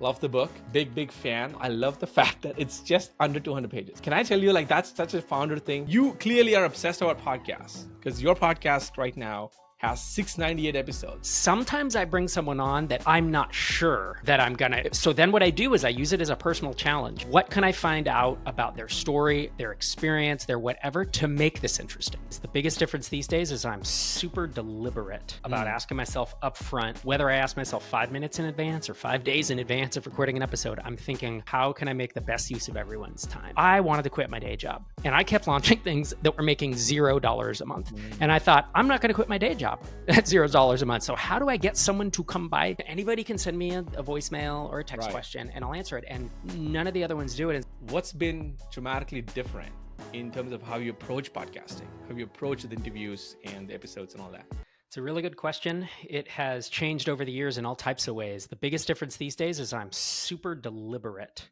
Love the book. Big fan. I love the fact that it's just under 200 pages. Can I tell you, like, that's such a founder thing. You clearly are obsessed about podcasts because your podcast right now has 698 episodes. Sometimes I bring someone on that I'm not sure that I'm gonna. So then what I do is I use it as a personal challenge. What can I find out about their story, their experience, their whatever to make this interesting? The biggest difference these days is I'm super deliberate about asking myself up front, whether I ask myself 5 minutes in advance or 5 days in advance of recording an episode, I'm thinking, how can I make the best use of everyone's time? I wanted to quit my day job and I kept launching things that were making $0 a month. And I thought, I'm not gonna quit my day job at $0 a month. So how do I get someone to come by? Anybody can send me a voicemail or a text question and I'll answer it. And none of the other ones do it. What's been dramatically different in terms of how you approach podcasting, how you approach the interviews and the episodes and all that? It's a really good question. It has changed over the years in all types of ways. The biggest difference these days is I'm super deliberate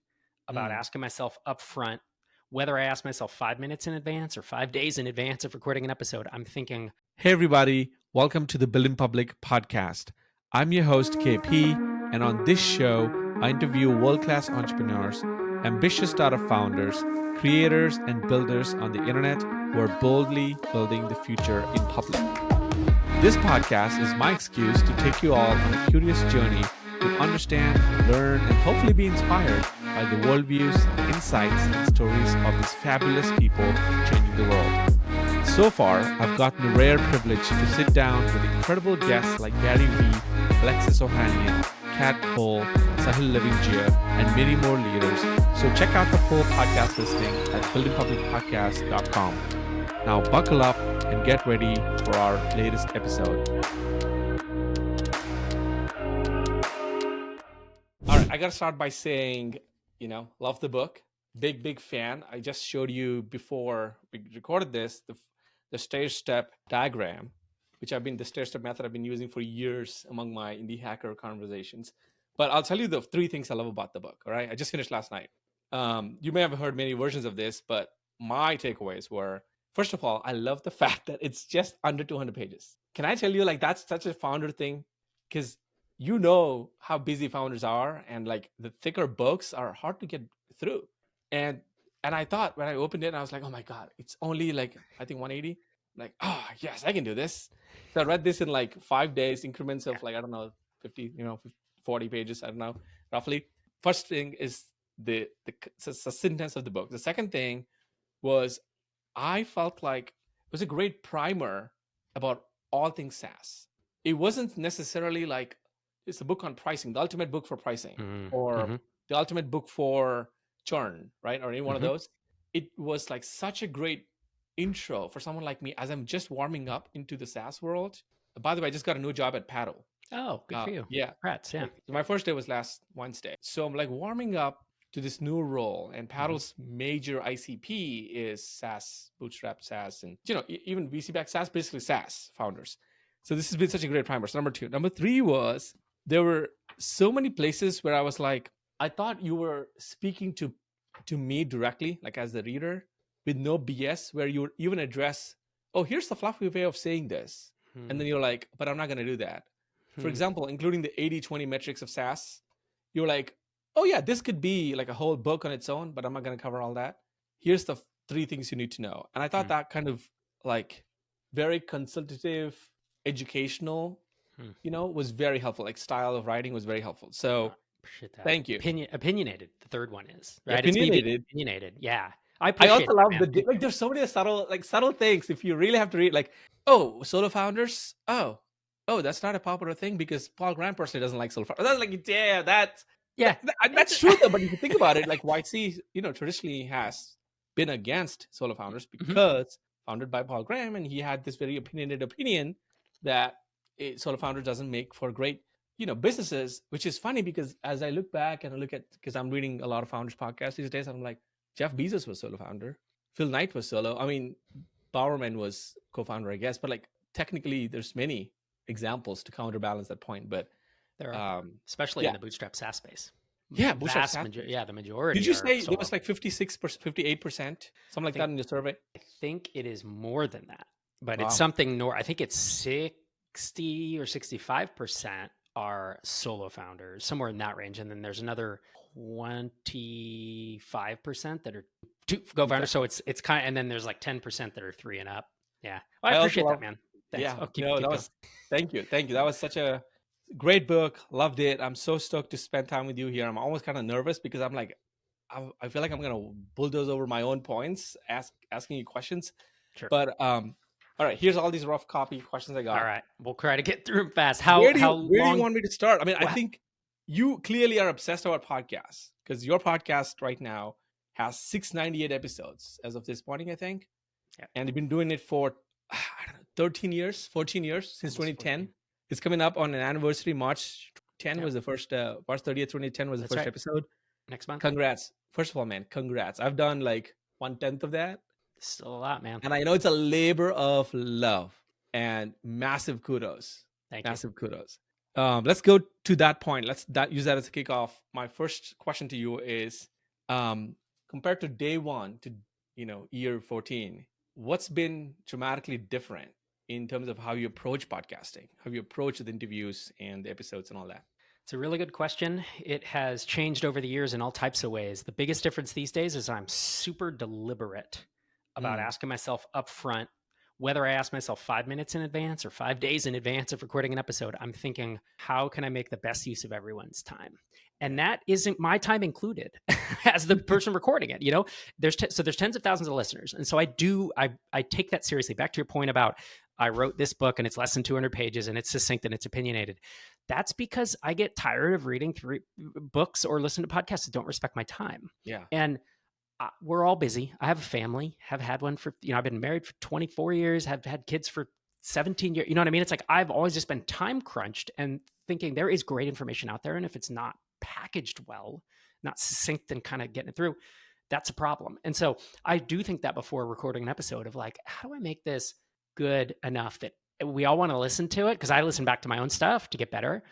about asking myself up front, whether I ask myself 5 minutes in advance or 5 days in advance of recording an episode, I'm thinking, hey everybody, welcome to the Build in Public podcast. I'm your host KP, and on this show, I interview world-class entrepreneurs, ambitious startup founders, creators, and builders on the internet who are boldly building the future in public. This podcast is my excuse to take you all on a curious journey to understand, learn, and hopefully be inspired by the worldviews, insights, and stories of these fabulous people changing the world. So far, I've gotten the rare privilege to sit down with incredible guests like Gary Vee, Alexis Ohanian, Kahl, Sahil Lavingia, and many more leaders. So check out the full podcast listing at buildingpublicpodcast.com. Now buckle up and get ready for our latest episode. All right, I got to start by saying, love the book. Big fan. I just showed you before we recorded this, the stair-step diagram, the stair-step method I've been using for years among my indie hacker conversations. But I'll tell you the 3 things I love about the book, all right? I just finished last night. You may have heard many versions of this, but my takeaways were, first of all, I love the fact that it's just under 200 pages. Can I tell you, like, that's such a founder thing? Because you know how busy founders are, and like the thicker books are hard to get through. And I thought when I opened it, I was like, oh my God, it's only like, I think 180. I'm like, oh yes, I can do this. So I read this in like 5 days increments of 50, 40 pages, I don't know, roughly. First thing is the succinctness of the book. The second thing was I felt like it was a great primer about all things SaaS. It wasn't necessarily like it's a book on pricing, the ultimate book for pricing, or the ultimate book for churn, right? Or any one of those. It was like such a great intro for someone like me as I'm just warming up into the SaaS world. By the way, I just got a new job at Paddle. oh, good for you. Yeah. Congrats, yeah. So my first day was last Wednesday. So I'm like warming up to this new role, and Paddle's major ICP is SaaS, bootstrap SaaS, and even VC-backed SaaS, basically SaaS founders. So this has been such a great primer. So number 2. Number 3 was there were so many places where I was like, I thought you were speaking to me directly, like as the reader, with no BS, where you would even address, oh, here's the fluffy way of saying this. And then you're like, but I'm not going to do that. For example, including the 80-20 metrics of SaaS, you're like, oh yeah, this could be like a whole book on its own, but I'm not going to cover all that. Here's the 3 things you need to know. And I thought that kind of like very consultative, educational, was very helpful. Like style of writing was very helpful. So thank you. Opinionated. The third one is, right? Opinionated. Yeah. I also love there's so many subtle things. If you really have to read, like, oh, solo founders. Oh, that's not a popular thing because Paul Graham personally doesn't like solo founders. That's like, that's true though. But if you think about it, like YC, traditionally has been against solo founders because founded by Paul Graham, and he had this very opinionated opinion that a solo founder doesn't make for great, businesses. Which is funny because as I look back and I look at, because I'm reading a lot of founders podcasts these days, I'm like, Jeff Bezos was solo founder. Phil Knight was solo. I mean, Bowerman was co-founder, I guess. But like technically, there's many examples to counterbalance that point. But there are, especially in the bootstrap SaaS space. Yeah, bootstrap SaaS. The majority. Did you say it was like 56%, 58%, something like that in your survey? I think it is more than that, but it's something. I think it's 60 or 65% are solo founders, somewhere in that range. And then there's another 25% that are two co-founders. So it's kind of, and then there's like 10% that are 3 and up. Yeah. Well, I appreciate that, man. Thanks. Yeah, Oh, keep no, that going. was, thank you. That was such a great book. Loved it. I'm so stoked to spend time with you here. I'm almost kind of nervous because I'm like, I feel like I'm gonna bulldoze over my own points, asking you questions. Sure. But all right, here's all these rough copy questions I got. All right, we'll try to get through them fast. Where do long? you want me to start? I mean, I think you clearly are obsessed about podcasts because your podcast right now has 698 episodes as of this morning, I think. Yeah. And you've been doing it for, I don't know, 13 years, 14 years, since 2010. 14. It's coming up on an anniversary. March 10 was the first, March 30th, 2010 was the first episode. Next month. Congrats. First of all, man, congrats. I've done like 1/10 of that. Still a lot, man. And I know it's a labor of love and massive kudos. Massive kudos. Let's go to that point. Let's use that as a kickoff. My first question to you is, compared to day one to, year 14, what's been dramatically different in terms of how you approach podcasting, how you approach the interviews and the episodes and all that? It's a really good question. It has changed over the years in all types of ways. The biggest difference these days is I'm super deliberate about asking myself up front, whether I ask myself 5 minutes in advance or 5 days in advance of recording an episode, I'm thinking, how can I make the best use of everyone's time? And that isn't my time included as the person recording it. There's tens of thousands of listeners. And so I take that seriously. Back to your point about I wrote this book and it's less than 200 pages and it's succinct and it's opinionated. That's because I get tired of reading through books or listen to podcasts that don't respect my time. Yeah. And we're all busy. I have a family, have had one for, I've been married for 24 years, have had kids for 17 years. You know what I mean? It's like, I've always just been time crunched and thinking there is great information out there. And if it's not packaged well, not succinct and kind of getting it through, that's a problem. And so I do think that before recording an episode of like, how do I make this good enough that we all want to listen to it? Because I listen back to my own stuff to get better.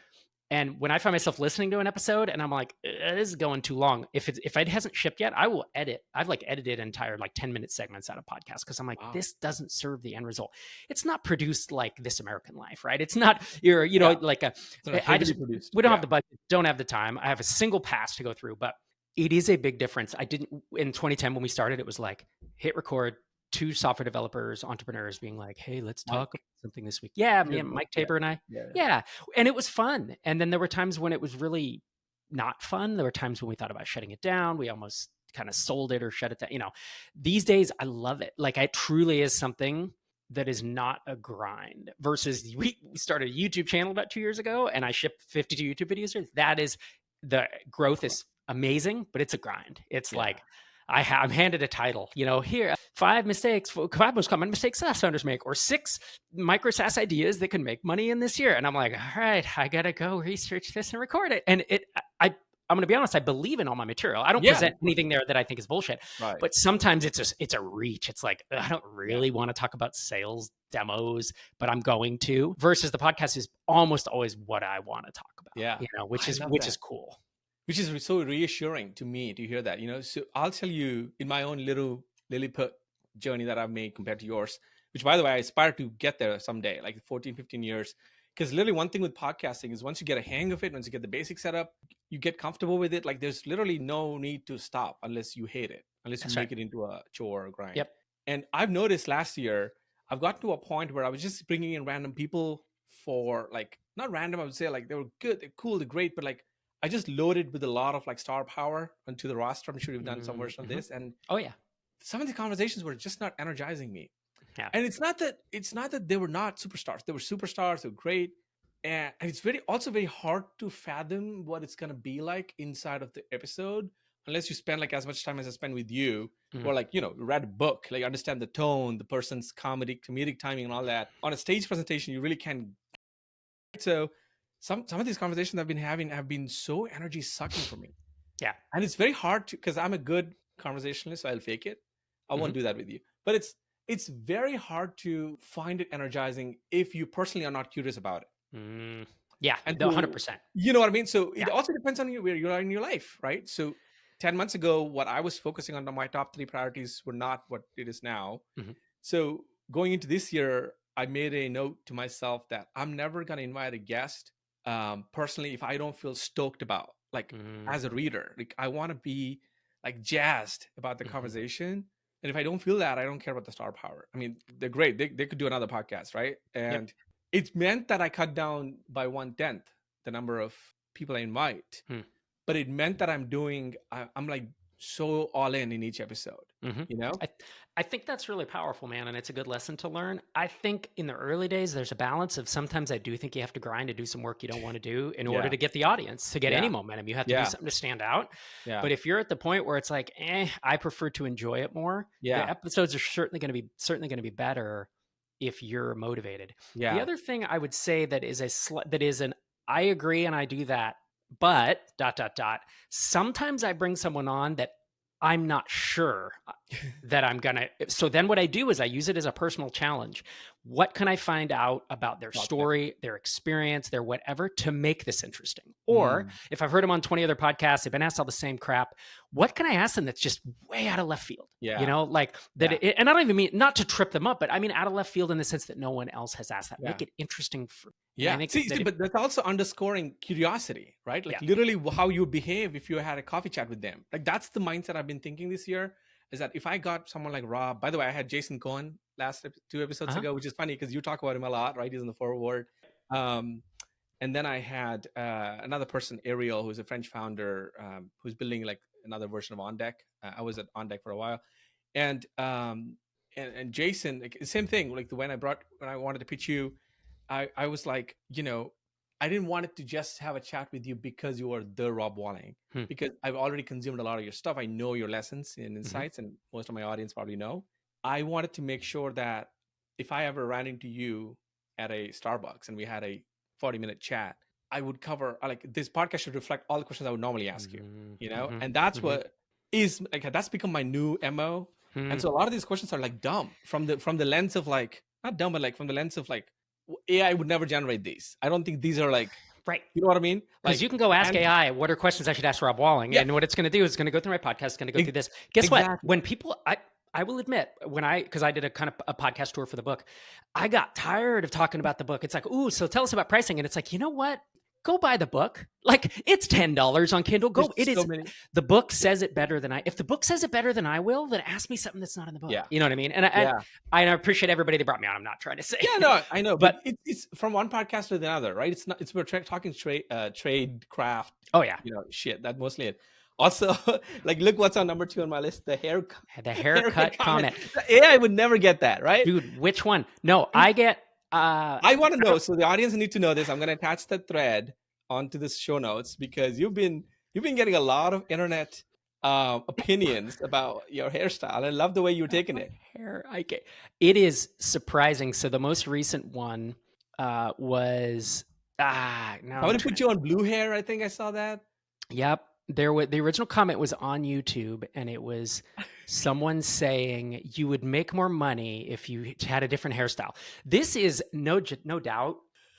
And when I find myself listening to an episode and I'm like, this is going too long. If it hasn't shipped yet, I will edit. I've like edited entire like 10-minute segments out of podcasts because I'm like, this doesn't serve the end result. It's not produced like This American Life, right? It's not like we don't have the budget, don't have the time. I have a single pass to go through, but it is a big difference. I didn't in 2010 when we started. It was like hit record. 2 software developers, entrepreneurs being like, hey, let's talk about something this week. Yeah, me and Mike Tabor and I. Yeah. And it was fun. And then there were times when it was really not fun. There were times when we thought about shutting it down. We almost kind of sold it or shut it down. These days I love it. Like it truly is something that is not a grind versus we started a YouTube channel about 2 years ago and I shipped 52 YouTube videos. That is, the growth is amazing, but it's a grind. It's like, I'm handed a title, here, 5 most common mistakes SaaS founders make, or 6 micro SaaS ideas that can make money in this year. And I'm like, all right, I got to go research this and record it. And I'm going to be honest, I believe in all my material. I don't present anything there that I think is bullshit, but sometimes it's a reach. It's like, I don't really want to talk about sales demos, but I'm going to, versus the podcast is almost always what I want to talk about, which is cool. Which is so reassuring to me to hear that, So I'll tell you in my own little Lilliput journey that I've made compared to yours, which by the way, I aspire to get there someday, like 14, 15 years. Because literally one thing with podcasting is once you get a hang of it, once you get the basics set up, you get comfortable with it. Like there's literally no need to stop unless you hate it, unless you make it into a chore or grind. Yep. And I've noticed last year, I've gotten to a point where I was just bringing in random people for like, not random, I would say like they were good, they're cool, they're great, but like, I just loaded with a lot of like star power onto the roster. I'm sure you've done some version of this. And some of the conversations were just not energizing me. Yeah. And it's not that they were not superstars. They were superstars. They were great. And it's also very hard to fathom what it's going to be like inside of the episode, unless you spend like as much time as I spend with you, or like, read a book, like understand the tone, the person's comedic timing and all that. On a stage presentation, you really can. So some of these conversations I've been having have been so energy sucking for me. Yeah. And it's very hard to, because I'm a good conversationalist, so I'll fake it. I won't do that with you. But it's very hard to find it energizing if you personally are not curious about it. Yeah, and 100%. You know what I mean? So it also depends on where you are in your life, right? So 10 months ago, what I was focusing on my top 3 priorities were not what it is now. So going into this year, I made a note to myself that I'm never going to invite a guest personally, if I don't feel stoked about, like as a reader, like I want to be like jazzed about the conversation. And if I don't feel that, I don't care about the star power. I mean, they're great. They could do another podcast, right? And it meant that I cut down by 1/10 the number of people I invite. But it meant that I'm like so all in each episode, you know? I think that's really powerful, man. And it's a good lesson to learn. I think in the early days, there's a balance of sometimes I do think you have to grind to do some work you don't want to do in order to get the audience, to get any momentum. You have to do something to stand out. But if you're at the point where it's like, I prefer to enjoy it more, the episodes are certainly going to be better if you're motivated. The other thing I would say that is I agree and I do that, but ... sometimes I bring someone on that I'm not sure that I'm going to. So then what I do is I use it as a personal challenge. What can I find out about their story, their experience, their whatever to make this interesting? Or if I've heard them on 20 other podcasts, they've been asked all the same crap. What can I ask them that's just way out of left field? You know, like that. And I don't even mean not to trip them up, but I mean out of left field in the sense that no one else has asked that. Make it interesting for. Yeah, but that's also underscoring curiosity, right? Like literally how you behave if you had a coffee chat with them. Like that's the mindset I've been thinking this year, is that if I got someone like Rob, by the way, I had Jason Cohen last 2 episodes ago, which is funny because you talk about him a lot, right? He's in the forward. And then I had another person, Ariel, who's a French founder, who's building like another version of On Deck. I was at On Deck for a while. And Jason, like, same thing, like when I wanted to pitch you, I was like, you know, I didn't want it to just have a chat with you because you are the Rob Walling, because I've already consumed a lot of your stuff. I know your lessons and insights, and most of my audience probably know. I wanted to make sure that if I ever ran into you at a Starbucks and we had a 40-minute chat, I would cover, like, this podcast should reflect all the questions I would normally ask you, you know? And that's what is, like, that's become my new MO. And so a lot of these questions are like dumb from the lens of like, not dumb, but like from the lens of like, AI would never generate these. I don't think these are like, right. You know what I mean? Because you can go ask AI, what are questions I should ask Rob Walling? And what it's going to do is it's going to go through my podcast, it's going to go through this. Guess what? When people, I will admit, because I did a kind of a podcast tour for the book, I got tired of talking about the book. It's like, ooh, so tell us about pricing. And it's like, you know what? Go buy the book. Like, it's $10 on Kindle. Go. The book says it better than if the book says it better than I will, then ask me something that's not in the book. Yeah. You know what I mean? And I appreciate everybody that brought me on. I'm not trying to say. Yeah, no, I know. But it's from one podcast to another, right? It's not, we're talking trade craft. Oh yeah. You know, shit, that's mostly it. Also, like, look what's on number 2 on my list, the haircut comment. The AI would never get that, right? Dude, which one? No, I get... I want to know. So the audience need to know this. I'm going to attach the thread onto the show notes because you've been getting a lot of internet opinions about your hairstyle. I love the way you're taking it. It is surprising. So the most recent one was I'm going to put you on blue hair. I think I saw that. Yep. The original comment was on YouTube, and it was someone saying you would make more money if you had a different hairstyle. This is no doubt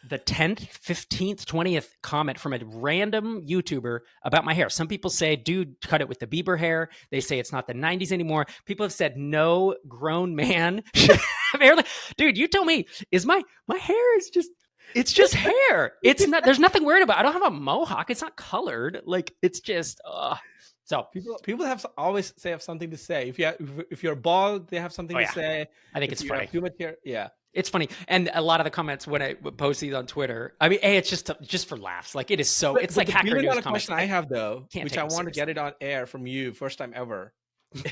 the 10th, 15th, 20th comment from a random YouTuber about my hair. Some people say, dude, cut it with the Bieber hair. They say it's not the 90s anymore. People have said no grown man should have hair. Dude, you tell me, is my hair is just... It's just hair. It's not. There's nothing weird about it. I don't have a mohawk. It's not colored. Like, it's just. So people always have something to say. If you're bald, they have something to say. I think it's funny. Too much hair, yeah. It's funny, and a lot of the comments when I post these on Twitter, I mean, it's just for laughs. Like, it is so. It's like Hacker News comments. Question I have though, which I want to get it on air from you, first time ever,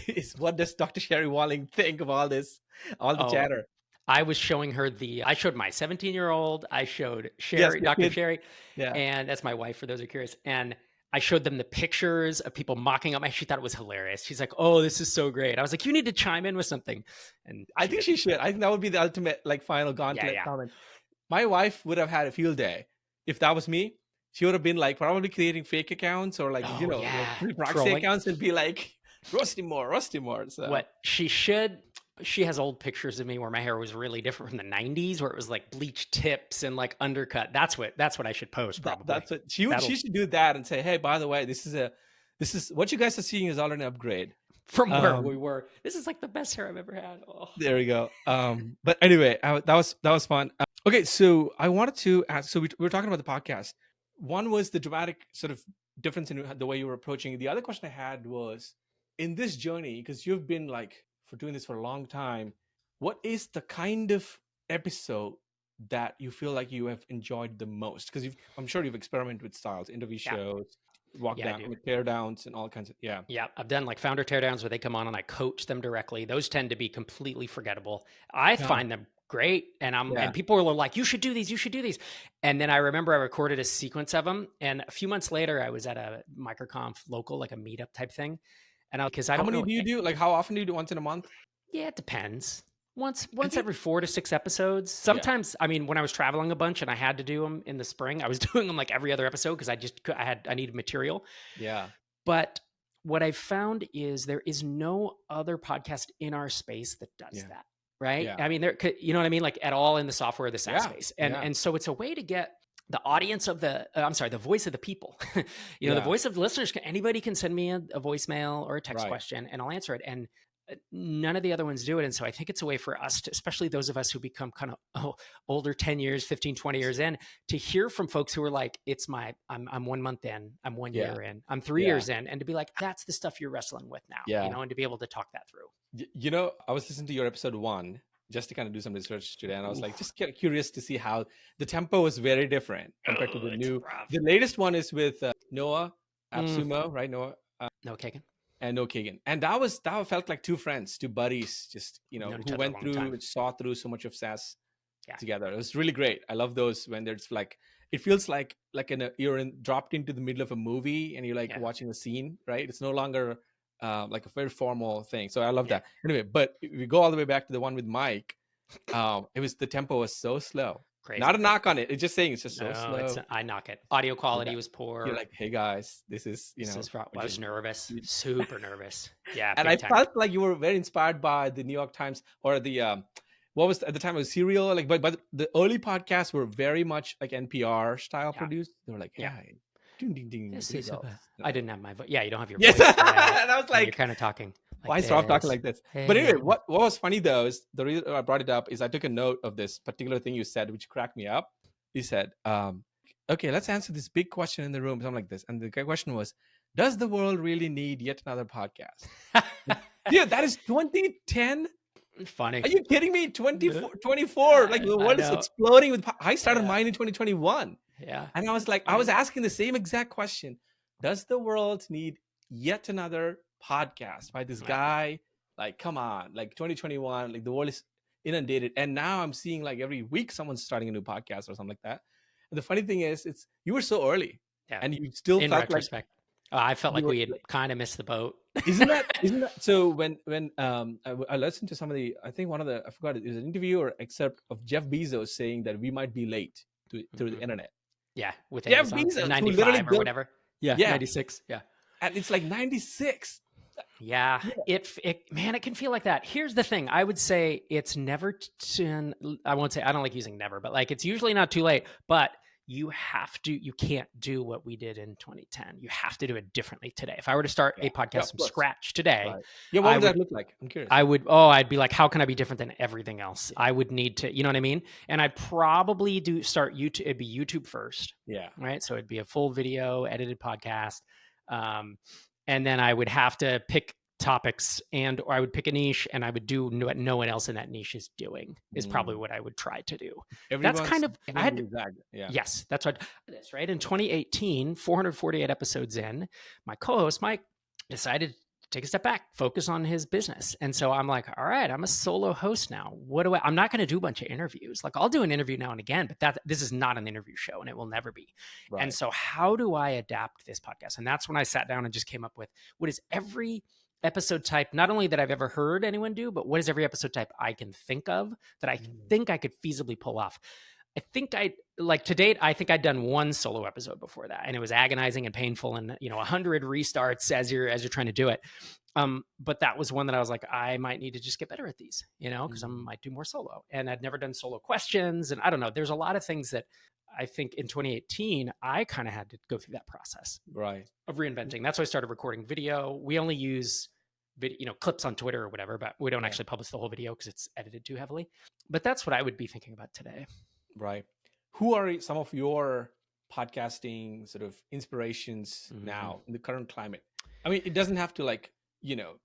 is what does Dr. Sherry Walling think of all this, all the chatter? I was showing her I showed my 17-year-old, I showed Sherry, Dr. Sherry, and that's my wife for those who are curious. And I showed them the pictures of people mocking up. She thought it was hilarious. She's like, oh, this is so great. I was like, you need to chime in with something. And I think she should. I think that would be the ultimate, like, final gauntlet comment. My wife would have had a field day. If that was me, she would have been like probably creating fake accounts or like, proxy accounts and be like, roast him more. So what she has old pictures of me where my hair was really different from the 90s, where it was like bleached tips and like undercut. That's what I should post. Probably that's what she should do that and say, hey, by the way, this is what you guys are seeing is already an upgrade from where we were. This is like the best hair I've ever had. Oh. There we go. But anyway, that was fun. Okay, so I wanted to ask. So we were talking about the podcast. one was the dramatic sort of difference in the way you were approaching it. The other question I had was, in this journey, because you've been like for doing this for a long time, what is the kind of episode that you feel like you have enjoyed the most? Because I'm sure you've experimented with styles, interview shows, walk down, tear downs, and all kinds of Yeah, I've done like founder teardowns where they come on and I coach them directly. Those tend to be completely forgettable. I find them great, and and people are like, you should do these, you should do these. And then I remember I recorded a sequence of them, and a few months later I was at a MicroConf local, like a meetup type thing. And how many do you do? Like, how often do you do? Once in a month? Yeah, it depends. Once every 4 to 6 episodes. Sometimes, I mean, when I was traveling a bunch and I had to do them in the spring, I was doing them like every other episode because I needed material. Yeah. But what I've found is there is no other podcast in our space that does that, right? Yeah. I mean, you know what I mean? Like at all in the software or the SaaS space. And so it's a way to get the audience of the voice of the people, the voice of the listeners. Anybody can send me a voicemail or a text question and I'll answer it. And none of the other ones do it. And so I think it's a way for us to, especially those of us who become kind of older, 10 years, 15, 20 years in, to hear from folks who are like, I'm 1 month in, I'm 1 year in, I'm 3 years in, and to be like, that's the stuff you're wrestling with now, and to be able to talk that through. I was listening to your episode 1 just to kind of do some research today. And I was like, just curious to see how the tempo was very different compared to the latest one is with Noah Absumo, right? Noah Kagan. And No Kagan. And that felt like two friends, two buddies, just, who went through, saw through so much of SaaS together. It was really great. I love those when there's like, it feels like you're dropped into the middle of a movie and you're like watching a scene, right? It's no longer like a very formal thing. So I love that. Anyway, but if we go all the way back to the one with Mike, the tempo was so slow. Crazy. Not a knock on it. It's just saying it's just so slow. I knock it. Audio quality was poor. You're like, hey guys, this is, I was nervous, super nervous. Yeah. And I felt like you were very inspired by the New York Times or the, what was at the time it was Serial. Like, but the early podcasts were very much like NPR style produced. They were like, hey, ding, ding, ding. I didn't have my voice. Yeah, you don't have your voice. Yes, and I was like, you're kind of talking. Like why stop talking like this? Hey. But anyway, what was funny though is the reason I brought it up is I took a note of this particular thing you said, which cracked me up. You said, okay, let's answer this big question in the room, something like this. And the question was, does the world really need yet another podcast? Dude, that is 2010. Funny. Are you kidding me? 24. Like the world is exploding with. I started mine in 2021. Yeah. And I was like, I was asking the same exact question. Does the world need yet another podcast by this guy? Like, come on, like 2021, like the world is inundated. And now I'm seeing like every week someone's starting a new podcast or something like that. And the funny thing is, you were so early and you still in felt retrospect. I felt like we had kind of missed the boat. Isn't that so? When I listened to some of the, I think one of the, I forgot it was an interview or excerpt of Jeff Bezos saying that we might be late through the internet. Yeah, with Jeff Bezos, 95 or whatever. Yeah, 96. Yeah, and it's like 96. Yeah, it man, it can feel like that. Here's the thing: I would say it's never. I won't say I don't like using never, but like it's usually not too late. But you can't do what we did in 2010. You have to do it differently today. If I were to start a podcast from scratch today, what would that look like? I'm curious. I'd be like, how can I be different than everything else? I would need to, you know what I mean? And I'd probably start YouTube. It'd be YouTube first. Yeah. Right. So it'd be a full video edited podcast. And then I would have to pick topics or I would pick a niche and I would do what no one else in that niche is doing is probably what I would try to do. That's kind of, yes, that's what it is, right? In 2018, 448 episodes in, my co-host, Mike, decided to take a step back, focus on his business. And so I'm like, all right, I'm a solo host now. I'm not going to do a bunch of interviews. Like I'll do an interview now and again, but this is not an interview show and it will never be. Right. And so how do I adapt this podcast? And that's when I sat down and just came up with what is every episode type, not only that I've ever heard anyone do, but what is every episode type I can think of that I think I could feasibly pull off. I think to date, I think I'd done one solo episode before that. And it was agonizing and painful and, 100 restarts as you're trying to do it. But that was one that I was like, I might need to just get better at these, because I might do more solo. And I'd never done solo questions. And I don't know, there's a lot of things that I think in 2018, I kind of had to go through that process of reinventing. That's why I started recording video. We only use video, clips on Twitter or whatever, but we don't actually publish the whole video because it's edited too heavily. But that's what I would be thinking about today. Right. Who are some of your podcasting sort of inspirations now in the current climate? I mean, it doesn't have to like,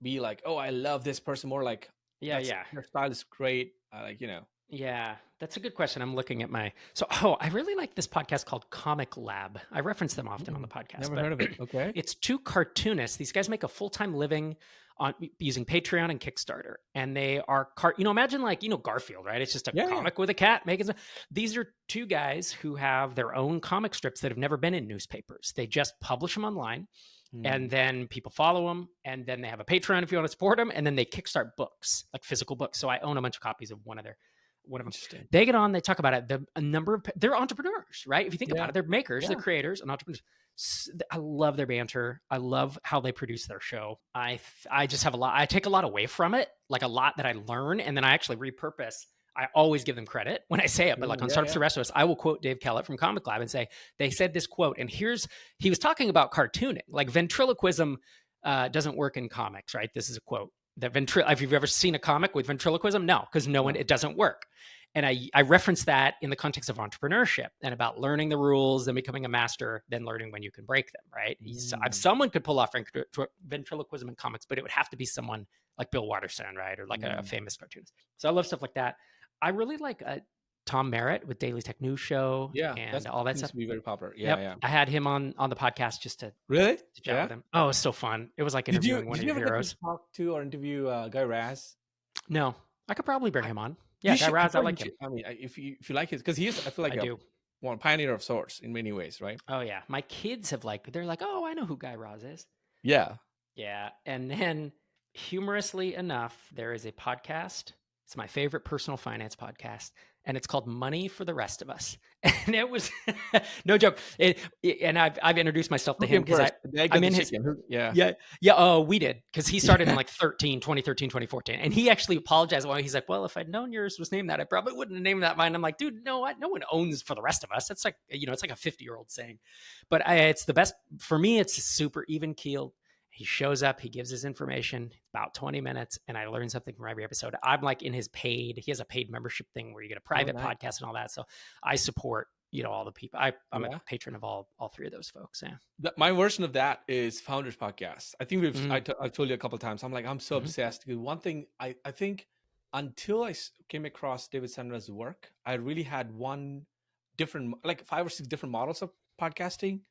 be like, oh, I love this person, more like, Yeah. their style is great. I like, Yeah, that's a good question. I'm looking at I really like this podcast called Comic Lab. I reference them often on the podcast. Never heard of it. Okay. It's two cartoonists. These guys make a full-time living on using Patreon and Kickstarter. And they are, imagine like, Garfield, right? It's just a comic with a cat making stuff. These are two guys who have their own comic strips that have never been in newspapers. They just publish them online. And then people follow them, and then they have a Patreon if you want to support them, and then they kickstart books, like physical books. So I own a bunch of copies of one of them. They get on, they talk about it. They're entrepreneurs, right? If you think about it, they're makers, they're creators, and entrepreneurs. I love their banter. I love how they produce their show. I just have I take a lot away from it, like a lot that I learn, and then I actually repurpose. I always give them credit when I say it, but like on Startups the Rest of Us, I will quote Dave Kellett from Comic Lab and say, they said this quote, and he was talking about cartooning, like ventriloquism doesn't work in comics, right? This is a quote. If you've ever seen a comic with ventriloquism, no, because it doesn't work. And I reference that in the context of entrepreneurship and about learning the rules, then becoming a master, then learning when you can break them, right? Someone could pull off ventriloquism in comics, but it would have to be someone like Bill Watterson, right? Or like a famous cartoonist. So I love stuff like that. I really like Tom Merritt with Daily Tech News Show and all that stuff. To be very popular. I had him on the podcast just to chat with him. Oh, it was so fun. It was like interviewing one of your heroes. Did you ever talk to or interview Guy Raz? No, I could probably bring him on. Yeah, Guy Raz, I like him. I mean, if you like his, because he is, I feel like a pioneer of sorts in many ways, right? Oh yeah, my kids have they're like, oh, I know who Guy Raz is. Yeah. And then humorously enough, there is a podcast. It's my favorite personal finance podcast, and it's called Money for the Rest of Us. And it was no joke. And I've introduced myself to him because I'm in his. Oh, we did, because he started in like 2013, 2014, and he actually apologized. Well, he's like, well, if I'd known yours was named that, I probably wouldn't have named that mine. I'm like, dude, no one owns For the Rest of Us. That's like, it's like a 50-year-old saying, but it's the best for me. It's super even keeled. He shows up, he gives his information, about 20 minutes, and I learn something from every episode. I'm like in he has a paid membership thing where you get a private podcast and all that. So I support, all the people. I'm a patron of all three of those folks. Yeah. My version of that is Founders Podcast. I think I've told you a couple of times. I'm like, I'm so obsessed. Because one thing I think until I came across David Senra's work, I really had like 5 or 6 different models of podcasting.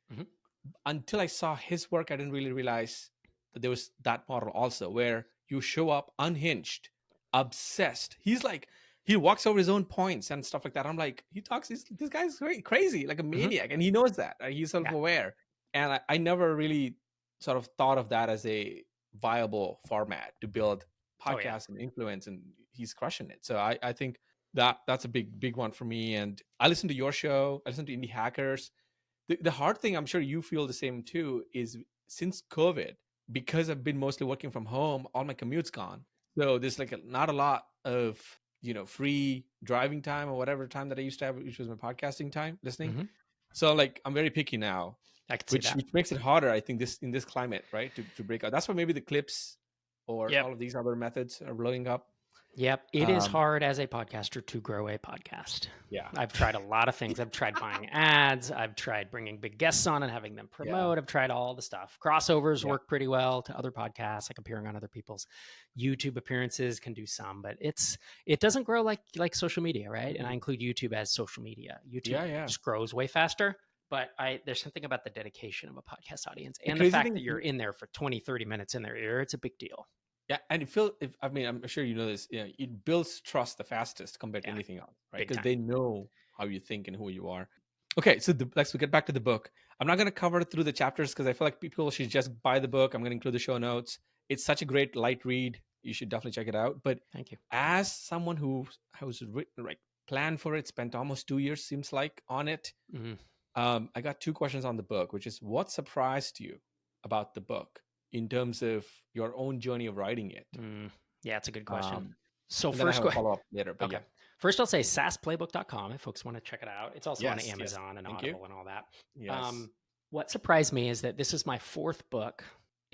Until I saw his work, I didn't really realize that there was that model also, where you show up unhinged, obsessed. He's like, he walks over his own points and stuff like that. I'm like, this guy's crazy, like a maniac. And he knows that. He's self-aware. And I never really sort of thought of that as a viable format to build podcasts and influence. And he's crushing it. So I think that's a big one for me. And I listen to your show. I listen to Indie Hackers. The hard thing, I'm sure you feel the same too, is since COVID, because I've been mostly working from home, all my commute's gone. So there's like not a lot of, free driving time or whatever time that I used to have, which was my podcasting time listening. So like, I'm very picky now, which makes it harder, I think, in this climate, right? To break out. That's why maybe the clips or all of these other methods are blowing up. Yep. It is hard as a podcaster to grow a podcast. Yeah. I've tried a lot of things. I've tried buying ads. I've tried bringing big guests on and having them promote. I've tried all the stuff. Crossovers work pretty well to other podcasts, like appearing on other people's YouTube appearances can do some, but it doesn't grow like social media, right? And I include YouTube as social media. YouTube just grows way faster. But there's something about the dedication of a podcast audience and the fact that you're in there for 20, 30 minutes in their ear. It's a big deal. Yeah, and I'm sure you know this. It builds trust the fastest compared to anything else, right? Because they know how you think and who you are. Okay, so let's get back to the book. I'm not going to cover through the chapters because I feel like people should just buy the book. I'm going to include the show notes. It's such a great light read. You should definitely check it out. But thank you. As someone who has planned for it, spent almost 2 years, seems like, on it. I got 2 questions on the book, which is, what surprised you about the book in terms of your own journey of writing it? Yeah, it's a good question. So first, follow up later. But okay. First, I'll say SaaSPlaybook.com if folks want to check it out. It's also on Amazon and Audible and all that. Yes. What surprised me is that this is my 4th book,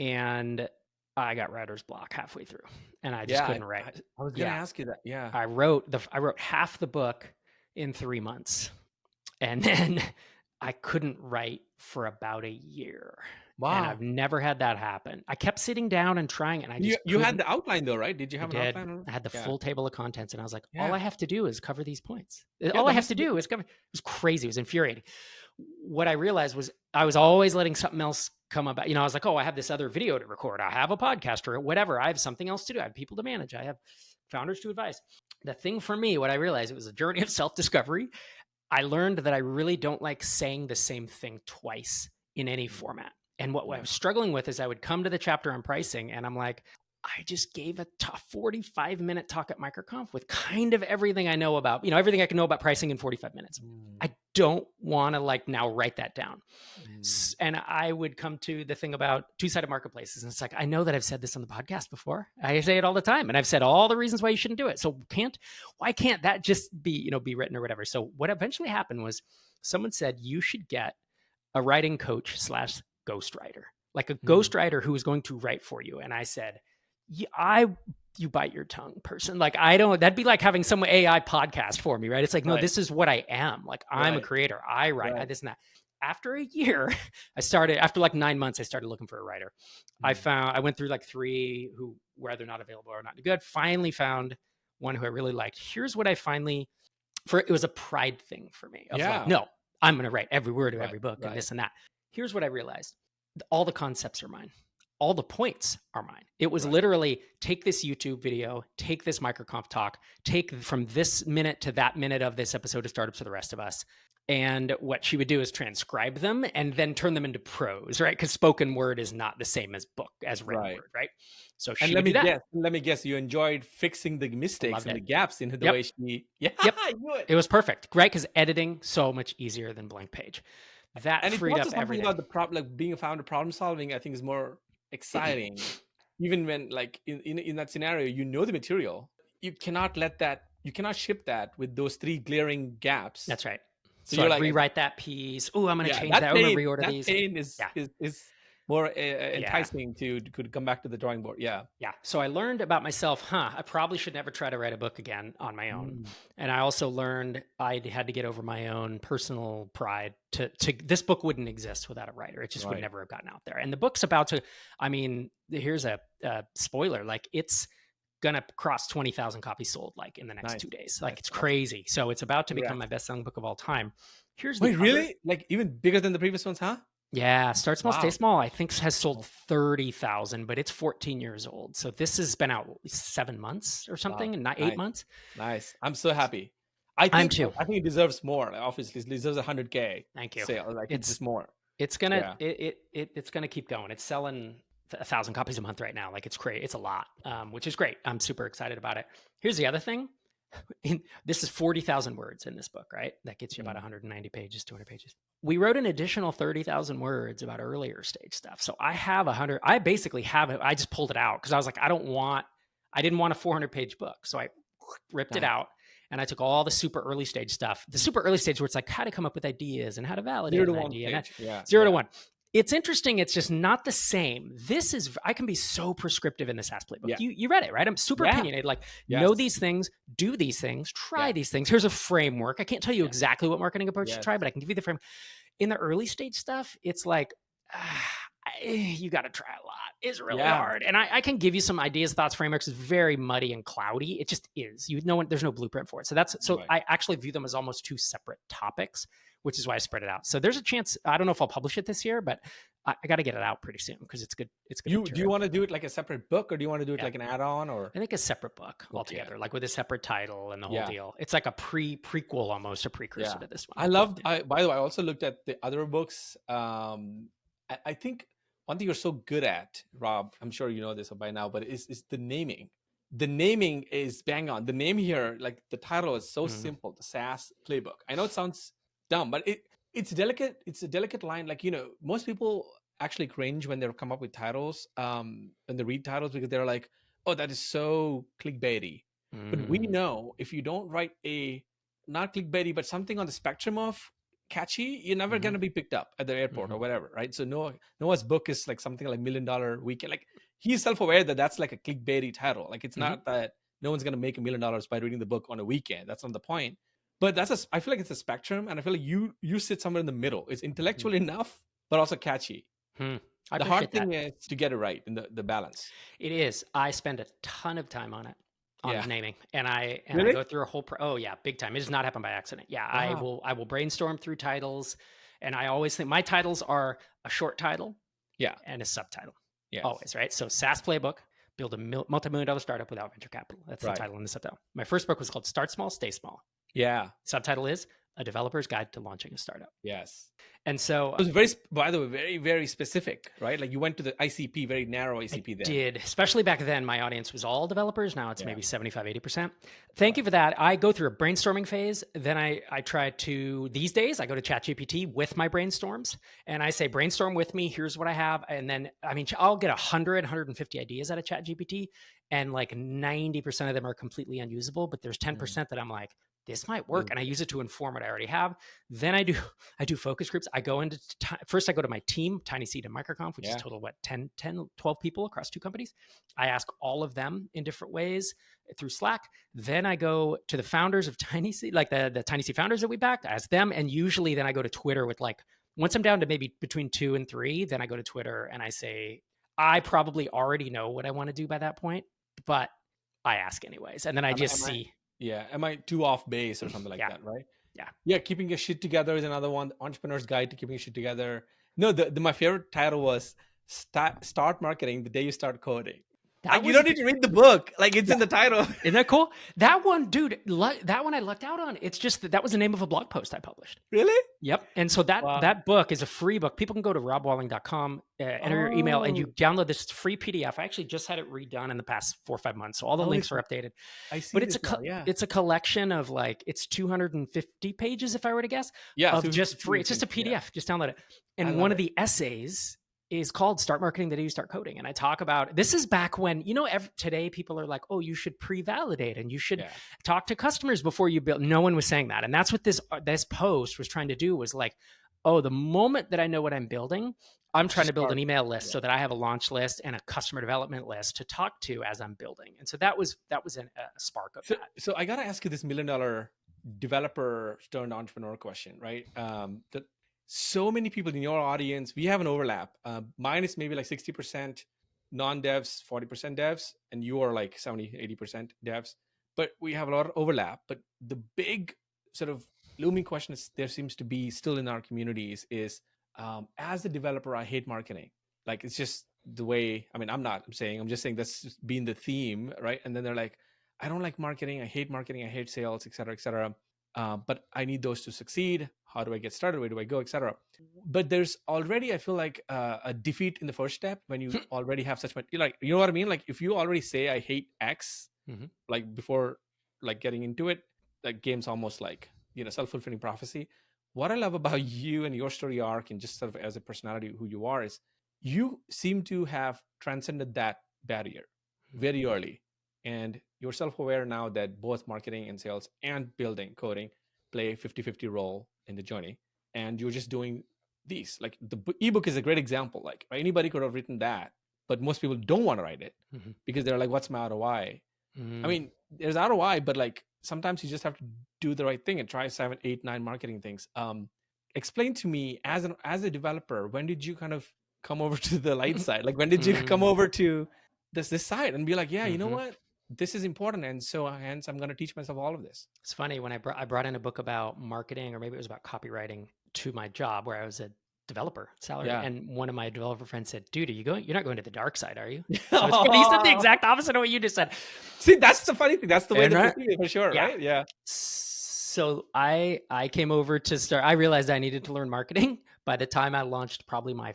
and I got writer's block halfway through, and I just couldn't write. I was going to ask you that. Yeah, I wrote half the book in 3 months, and then I couldn't write for about a year. And I've Wow. never had that happen. I kept sitting down and trying, and I just You had couldn't. the outline though, right? Did you I have an did. outline? Or? I had the Yeah. full table of contents, and I was like, all Yeah. I have to do is cover these points. Yeah, All I that have must to be. do is cover. It was crazy. It was infuriating. What I realized was I was always letting something else come about. I was like, oh, I have this other video to record. I have a podcast or whatever. I have something else to do. I have people to manage. I have founders to advise. The thing for me, what I realized, it was a journey of self-discovery. I learned that I really don't like saying the same thing twice in any format. And what I was struggling with is I would come to the chapter on pricing and I'm like, I just gave a 45-minute talk at MicroConf with kind of everything I know about, everything I can know about pricing in 45 minutes. I don't want to now write that down. And I would come to the thing about two-sided marketplaces. And it's like, I know that I've said this on the podcast before. I say it all the time. And I've said all the reasons why you shouldn't do it. So why can't that just be written or whatever? So what eventually happened was someone said, you should get a writing coach / ghostwriter, like a ghostwriter who is going to write for you. And I said, you bite your tongue, person. That'd be like having some AI podcast for me, right? It's like, no, this is what I am. Like, I'm a creator. I write, I this and that. After a year, after 9 months, I started looking for a writer. I went through 3 who were either not available or not good. Finally found one who I really liked. Here's what I it was a pride thing for me. No, I'm going to write every word of every book and this and that. Here's what I realized. All the concepts are mine. All the points are mine. It was literally take this YouTube video, take this MicroConf talk, take from this minute to that minute of this episode of Startups for the Rest of Us. And what she would do is transcribe them and then turn them into prose, right? Because spoken word is not the same as written word, right? So she would do that. Let me guess, you enjoyed fixing the mistakes and the gaps into the way she. I knew it. It was perfect, right? Because editing so much easier than blank page. That and freed it's up also everything. About the problem, being a founder, problem solving, I think is more exciting. Even when in that scenario, the material, you cannot ship that with those 3 glaring gaps. That's right. So you're rewrite that piece. Oh, I'm going to change that. I'm going to reorder these. That pain is more enticing to could come back to the drawing board. Yeah. So I learned about myself, I probably should never try to write a book again on my own. And I also learned I had to get over my own personal pride to this book wouldn't exist without a writer. It just would never have gotten out there. And the book's about to, here's a spoiler, it's going to cross 20,000 copies sold in the next 2 days. It's crazy. So it's about to become my best-selling book of all time. Wait, really? Even bigger than the previous ones, huh? Yeah, Start Small, Stay Small, I think has sold 30,000, but it's 14 years old. So this has been out 7 months or something, and not 8 months. Nice. I'm so happy. I'm too. I think it deserves more. Obviously, it deserves 100K. Thank you. Sale. It's just more. It's gonna it's gonna keep going. It's selling 1,000 copies a month right now. It's great. It's a lot, which is great. I'm super excited about it. Here's the other thing. This is 40,000 words in this book, right? That gets you about 190 pages, 200 pages. We wrote an additional 30,000 words about earlier stage stuff. So I have 100. I basically have it. I just pulled it out because I was like, I didn't want a 400-page book. So I ripped it out. And I took all the super early stage stuff, the super early stage where it's how to come up with ideas and how to validate an idea. 0 to 1. It's interesting. It's just not the same. I can be so prescriptive in the SaaS Playbook. You read it, right? I'm super opinionated. Know these things, do these things, try these things. Here's a framework. I can't tell you exactly what marketing approach to try, but I can give you the frame. In the early stage stuff, it's you got to try a lot. It's really hard. And I can give you some ideas, thoughts, frameworks. It's very muddy and cloudy. It just is. There's no blueprint for it. So I actually view them as almost 2 separate topics, which is why I spread it out. So there's a chance. I don't know if I'll publish it this year, but I got to get it out pretty soon because it's good. It's good. Do you want to do it like a separate book, or do you want to do it like an add-on? Or I think a separate book altogether, with a separate title and the whole deal. It's like a prequel, almost a precursor to this one. By the way, I also looked at the other books. I think one thing you're so good at, Rob, I'm sure you know this by now, but is the naming. The naming is bang on. The name here, the title is so simple. The SaaS Playbook. I know it sounds dumb, but it's delicate. It's a delicate line. Most people actually cringe when they come up with titles, when they read titles, because they're like, oh, that is so clickbaity. But we know if you don't write not clickbaity, but something on the spectrum of catchy, you're never going to be picked up at the airport or whatever, right? So Noah's book is something like $1 Million Weekend. He's self-aware that that's a clickbaity title. It's not that no one's going to make $1 million by reading the book on a weekend. That's not the point. But I feel like it's a spectrum, and I feel like you sit somewhere in the middle. It's intellectual enough, but also catchy. I The hard appreciate that. thing is to get it right in the balance. It is. I spend a ton of time on it, on Yeah. naming, and I Really? go through a whole. Oh yeah, big time. It does not happen by accident. Yeah, Wow. I will brainstorm through titles, and I always think my titles are a short title, Yeah. and a subtitle. Yes. Always, right? So SaaS Playbook, build a multi-million-dollar startup without venture capital. That's Right. the title and the subtitle. My first book was called Start Small, Stay Small. Yeah. Subtitle is A Developer's Guide to Launching a Startup. Yes. And so It was very, by the way, very, very specific, right? Like you went to the ICP, very narrow ICP I then. did, especially back then. My audience was all developers. Now it's Yeah. maybe 75, 80%. Thank you for that. I go through a brainstorming phase. Then I try to, these days, I go to ChatGPT with my brainstorms and I say, brainstorm with me. Here's what I have. And then, I mean, I'll get 100, 150 ideas out of ChatGPT, and like 90% of them are completely unusable, but there's 10% that I'm like, this might work. And I use it to inform what I already have. Then I do focus groups. I go into, first I go to my team, Tiny Seed and MicroConf, which is total, 10, 12 people across 2 companies. I ask all of them in different ways through Slack. Then I go to the founders of Tiny Seed, like the Tiny Seed founders that we backed, I ask them. And usually then I go to Twitter with like, once I'm down to maybe between 2 and 3, then I go to Twitter and I say, I probably already know what I want to do by that point, but I ask anyways. And then I just see. Yeah. Am I too off base or something like that, right? Yeah. Yeah. Keeping your shit together is another one. The Entrepreneur's Guide to Keeping your shit together. No, my favorite title was Start Marketing the Day You Start Coding. Like, you don't need to read the book. Like, it's in the title. Isn't that cool? That one, dude, that one I lucked out on. It's just that was the name of a blog post I published. Really? Yep. And so that book is a free book. People can go to robwalling.com, enter your email, and you download this free PDF. I actually just had it redone in the past 4 or 5 months. So all the links are updated. I see. But it's a collection of like, it's 250 pages, if I were to guess, of just free. It's just a PDF. Yeah. Just download it. And one of the essays is called Start Marketing the Day You Start Coding. And I talk about, this is back when, today people are like, oh, you should pre-validate and you should talk to customers before you build. No one was saying that. And that's what this post was trying to do, was like, oh, the moment that I know what I'm building, I'm trying to build an email list so that I have a launch list and a customer development list to talk to as I'm building. And so that was a spark of that. So I got to ask you this $1 million developer turned entrepreneur question, right? So many people in your audience, we have an overlap. Mine is maybe like 60% non-devs, 40% devs, and you are like 70, 80% devs. But we have a lot of overlap. But the big sort of looming question there seems to be still in our communities is, as a developer, I hate marketing. Like, it's just the way, I'm just saying that's just been the theme, right? And then they're like, I don't like marketing. I hate sales, et cetera, et cetera. But I need those to succeed. How do I get started? Where do I go, etc.? But there's already, I feel like, a defeat in the first step when you already have such much. Like, you know what I mean? Like, if you already say I hate X, like before, like getting into it, that game's almost like self-fulfilling prophecy. What I love about you and your story arc, and just sort of as a personality who you are, is you seem to have transcended that barrier very early, and you're self-aware now that both marketing and sales and coding play a 50-50 role in the journey. And you're just doing these. Like, the ebook is a great example. Like, anybody could have written that, but most people don't want to write it because they're like, what's my ROI? There's ROI, but like, sometimes you just have to do the right thing and try 7, 8, 9 marketing things. Explain to me, as a developer, when did you kind of come over to the light side? Like, when did you come over to this side and be like, yeah, you know what? This is important, and so hence I'm going to teach myself all of this. It's funny, when I brought in a book about marketing, or maybe it was about copywriting, to my job where I was a developer salary, and one of my developer friends said, "Dude, you're not going to the dark side, are you?" So he said the exact opposite of what you just said. See, that's the funny thing. That's the way to proceed it, for sure, right? Yeah. So I came over to start. I realized I needed to learn marketing by the time I launched probably my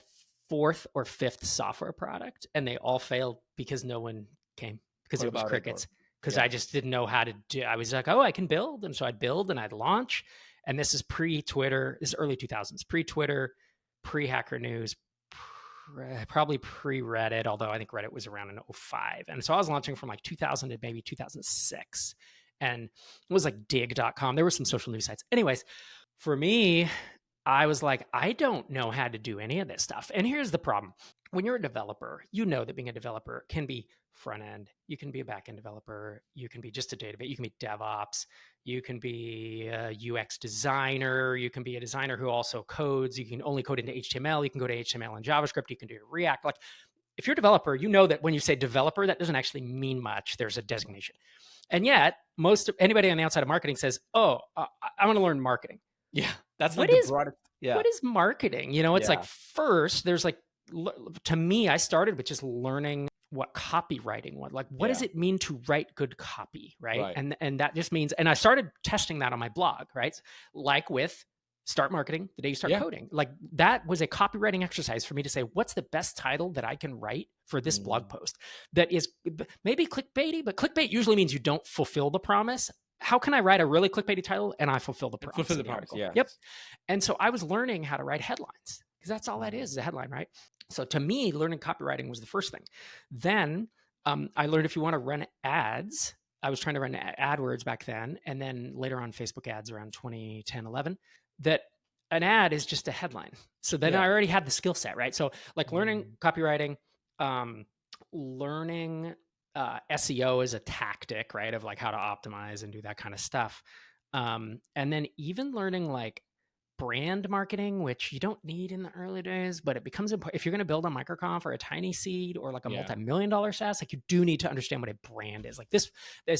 4th or 5th software product, and they all failed because no one came. Because it was crickets. Because I just didn't know how to do. I was like, oh, I can build, and so I'd build and I'd launch. And this is pre-Twitter. This is early 2000s, pre-Twitter, pre-Hacker News, probably pre-Reddit. Although I think Reddit was around in 2005. And so I was launching from like 2000 to maybe 2006, and it was like dig.com. There were some social news sites. Anyways, for me, I was like, I don't know how to do any of this stuff. And here's the problem. When you're a developer, you know that being a developer can be front end. You can be a back end developer. You can be just a database. You can be DevOps. You can be a UX designer. You can be a designer who also codes. You can only code into HTML. You can go to HTML and JavaScript. You can do React. Like, if you're a developer, you know that when you say developer, that doesn't actually mean much. There's a designation. And yet, anybody on the outside of marketing says, oh, I want to learn marketing. Yeah, that's what like is the broad. Yeah. What is marketing? You know, it's like, first, there's like, to me, I started with just learning what copywriting was. Like, what does it mean to write good copy, right? And that just means, and I started testing that on my blog, right? Like with Start Marketing the day you start coding. Like, that was a copywriting exercise for me to say, what's the best title that I can write for this blog post that is maybe clickbaity, but clickbait usually means you don't fulfill the promise. How can I write a really clickbaity title and I fulfill the promise? Fulfill the promise, yeah. Yep. And so I was learning how to write headlines, because that's all that is a headline, right? So to me, learning copywriting was the first thing. Then I learned if you want to run ads, I was trying to run AdWords back then, and then later on Facebook ads around 2010, 11, that an ad is just a headline. So then I already had the skill set, right? So like learning copywriting, learning SEO is a tactic, right? Of like how to optimize and do that kind of stuff. And then even learning like brand marketing, which you don't need in the early days, but it becomes important. If you're going to build a MicroConf or a tiny seed or like a multi-million-dollar SaaS, like you do need to understand what a brand is. Like this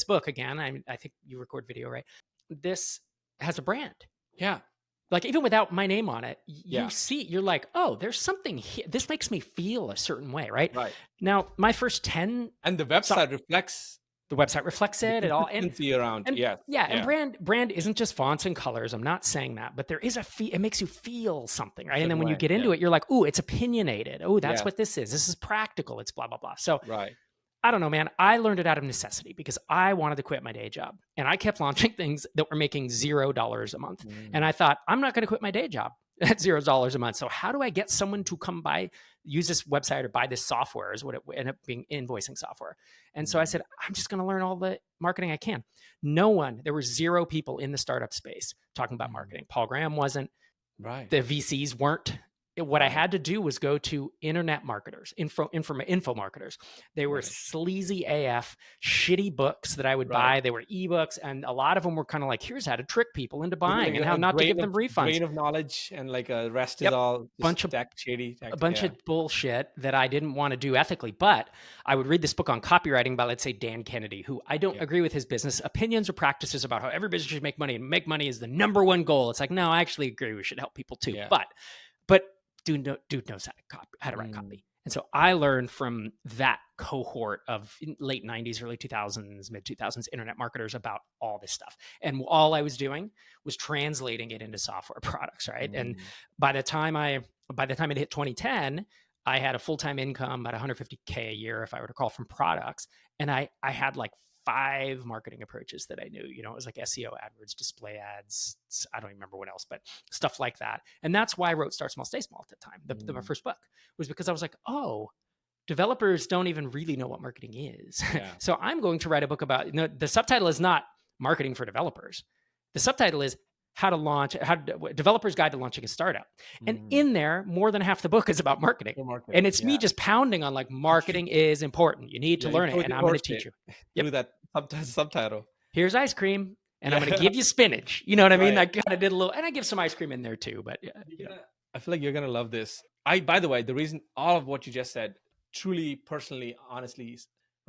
book, again, I think you record video, right? This has a brand. Yeah. Like even without my name on it, you see, you're like, oh, there's something here. This makes me feel a certain way, right? Right. Now, my first 10... And the website reflects... The website reflects it at all. And around, and brand isn't just fonts and colors. I'm not saying that, but there is it makes you feel something, right? And then when you get into it, you're like, ooh, it's opinionated. Oh, that's what this is. This is practical. It's blah, blah, blah. So I don't know, man. I learned it out of necessity because I wanted to quit my day job. And I kept launching things that were making $0 a month. And I thought, I'm not going to quit my day job at $0 a month. So how do I get someone to come use this website or buy this software, is what it ended up being, invoicing software. And so I said, I'm just going to learn all the marketing I can. There were 0 people in the startup space talking about marketing. Paul Graham wasn't. Right. The VCs weren't. What I had to do was go to internet marketers, info marketers. They were sleazy AF, shitty books that I would buy. They were ebooks, and a lot of them were kind of like, here's how to trick people into buying and how not to give them refunds. Grain of knowledge, and like a rest is all shady. A bunch of bullshit that I didn't want to do ethically. But I would read this book on copywriting by, let's say, Dan Kennedy, who I don't agree with his business opinions or practices about how every business should make money, and make money is the number one goal. It's like, no, I actually agree. We should help people too. Yeah. But dude knows how to write copy. And so I learned from that cohort of late 90s, early 2000s, mid 2000s internet marketers about all this stuff. And all I was doing was translating it into software products, right? And by the time it hit 2010, I had a full-time income, about $150K a year, if I were to call, from products. And I had like 5 marketing approaches that I knew. You know, it was like SEO, AdWords, display ads. I don't even remember what else, but stuff like that. And that's why I wrote Start Small, Stay Small at the time. My first book was because I was like, oh, developers don't even really know what marketing is. Yeah. So I'm going to write a book about, the subtitle is not marketing for developers. The subtitle is Developer's Guide to Launching a Startup. And in there, more than half the book is about marketing. And it's me just pounding on like, marketing is important. You need to learn it, and I'm going to teach you. Do that subtitle. Here's ice cream, and I'm going to give you spinach. You know what I mean? I kind of did a little, and I give some ice cream in there too. But I feel like you're going to love this. By the way, the reason all of what you just said truly, personally, honestly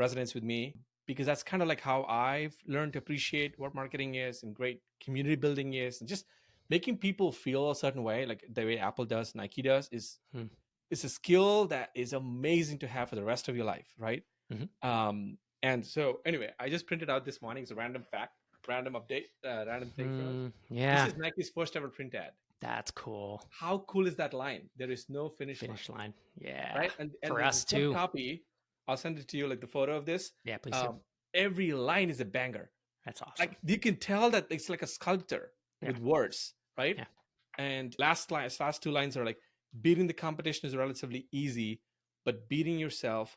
resonates with me, because that's kind of like how I've learned to appreciate what marketing is and great community building is, and just making people feel a certain way, like the way Apple does, Nike does, is a skill that is amazing to have for the rest of your life, right? And so anyway, I just printed out this morning. It's a random fact, random update, random thing. This is Nike's first ever print ad. That's cool. How cool is that line? There is no finish line. Yeah. Right. And for us too. Copy. I'll send it to you, like the photo of this. Yeah, please. Every line is a banger. That's awesome. Like you can tell that it's like a sculptor with words, right? Yeah. And last 2 lines are like, beating the competition is relatively easy, but beating yourself